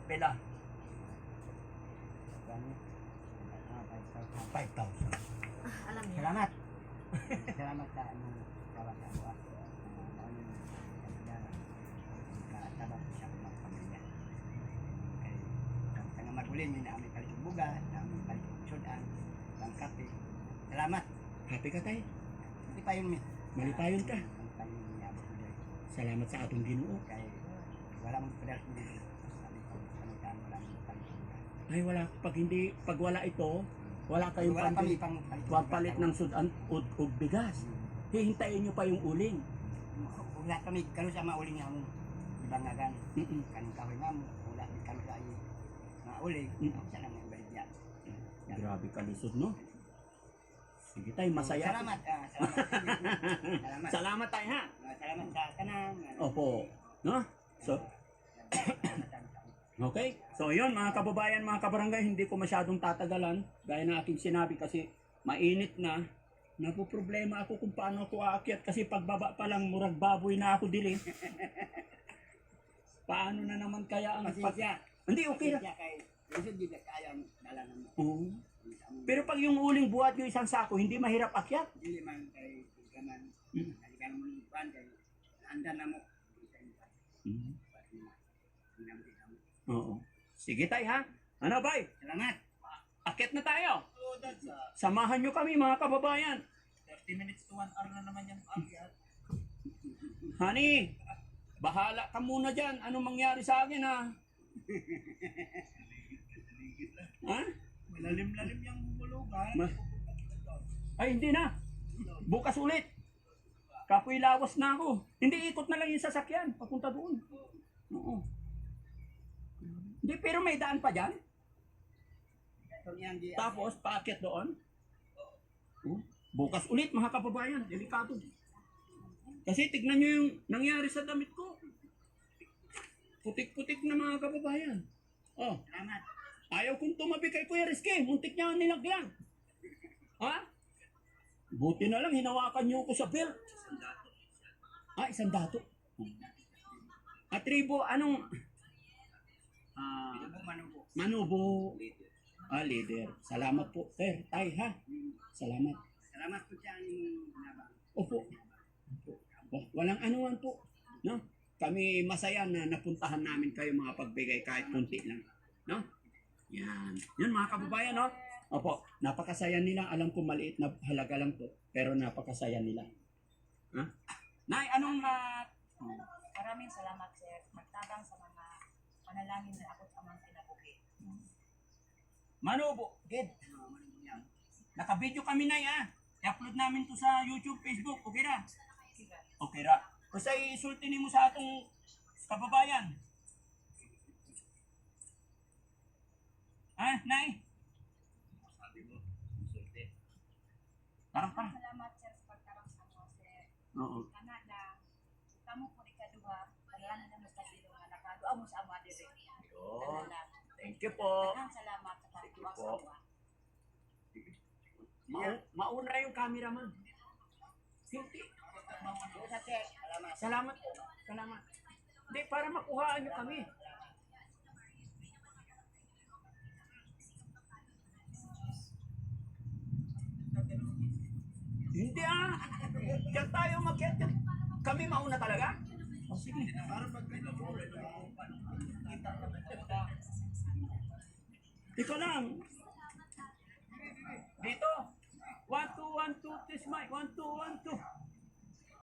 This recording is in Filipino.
Pila? 5,000. Alam niyo. Salamat. Salamat sa ano kawan ako. Katabang sa mga pamilya. Kay tanga maguling ni namin palit yung bugas, namin palit yung sudan, ang kape. Salamat. Happy ka tayo? Hindi pa yun mi. Malipayon ka. Hindi pa yun niyabot ko dahil. Salamat sa atong Ginoo. Kay wala mong pedas mo dito. Sabi ko, panitan wala mong palit yung bugas. Ay wala, pag wala ito, wala kayong Wala pa mi pambili. pang Pampalit ng sudan ug bigas. Hihintayin nyo pa yung uling. wala kami kalau sa mauling nga mo. Ibangagan. Mm-mm. Kanong kahoy nga mo. Wala di kami sa iyo. Mauling. Sa lang ang balik yan. Grabe ka lisod, no? Sige tayo, masaya. Salamat. Salamat. Salamat. Salamat tayo, ha? Salamat sa kanang. Opo. No? So, okay. So, yun, mga kababayan, mga kabarangay, hindi ko masyadong tatagalan. Gaya na aking sinabi kasi mainit na. Napoproblema ako kung paano ako aakyat kasi pagbaba pa lang, murag baboy na ako dili. Paano na naman kaya ang Pasensya. Hindi, okay na. Pasensya kay Lisod di kaya ang dala mo. Oo. Pero pag yung uling buhat yung isang sako, hindi mahirap akyat. Dili man kay kaman. Mm. Kalikan mo ni pan kay andan na mo. Oo. Sige tayo, ha? Ano, bay? Salamat. Akyat na tayo. Samahan nyo kami, mga kababayan. 30 minutes to 1 hour na naman yung akyat. Honey, bahala ka muna dyan. Anong mangyari sa akin, ha? Ha? Malalim-lalim yung bumulugan. Ay, hindi na. Bukas ulit. Kapoy lawas na ako. Hindi, ikot na lang yung sasakyan. Papunta doon. Oo. Hindi, pero may daan pa dyan. Tapos, paakyat doon. Bukas ulit, mga kababayan. Delikado. Kasi tignan nyo yung nangyari sa damit ko. Putik-putik na, mga kababayan. Oh, Salamat. ayaw kong tumabi kay Kuya Rizky. Muntik niya ang nilagyan. Ha? Buti na lang, hinawakan niyo ko sa belt. Isang dato. At Ribo, anong... Manubo. Leader. Salamat po, sir. Tay, ha? Salamat. Salamat po sa inyong nabang. Opo. Walang anuman po. No? Kami masaya na napuntahan namin kayo mga pagbigay kahit kunti lang. No? Yan. Yan mga kababayan, no? Opo. Napakasaya nila. Alam ko maliit na halaga lang po. Pero napakasaya nila. Ha? Nay, anong... Maraming salamat, sir. Magtabang sa mga panalangin na ako sa mga pinabuhi. Manubo. Gid. Naka-video kami, Nay, ha? I-upload namin to sa YouTube, Facebook. Okay ra? Okay ra. Basta isulti mo sa atong kababayan. Ha, Nay? Parang pa. Salamat, sir, sa pagtarang sa mga, sir. Oo. Kanada, kamu po ni kaduha, paglanan na mo sa silo nga nakadua mo sa ama dire. Yun. Thank you po. Daghang salamat sa pagtuwa sa po. ama. Mauna yung cameraman. Hindi. Salamat po. Salamat. Hindi, para makuhaan nyo kami. Hindi Diyan tayo mag-get. Kami mauna talaga? O sige. Ikaw lang. Dito. 1, 2, 1, 2, test mic. 1, 2, 1, 2.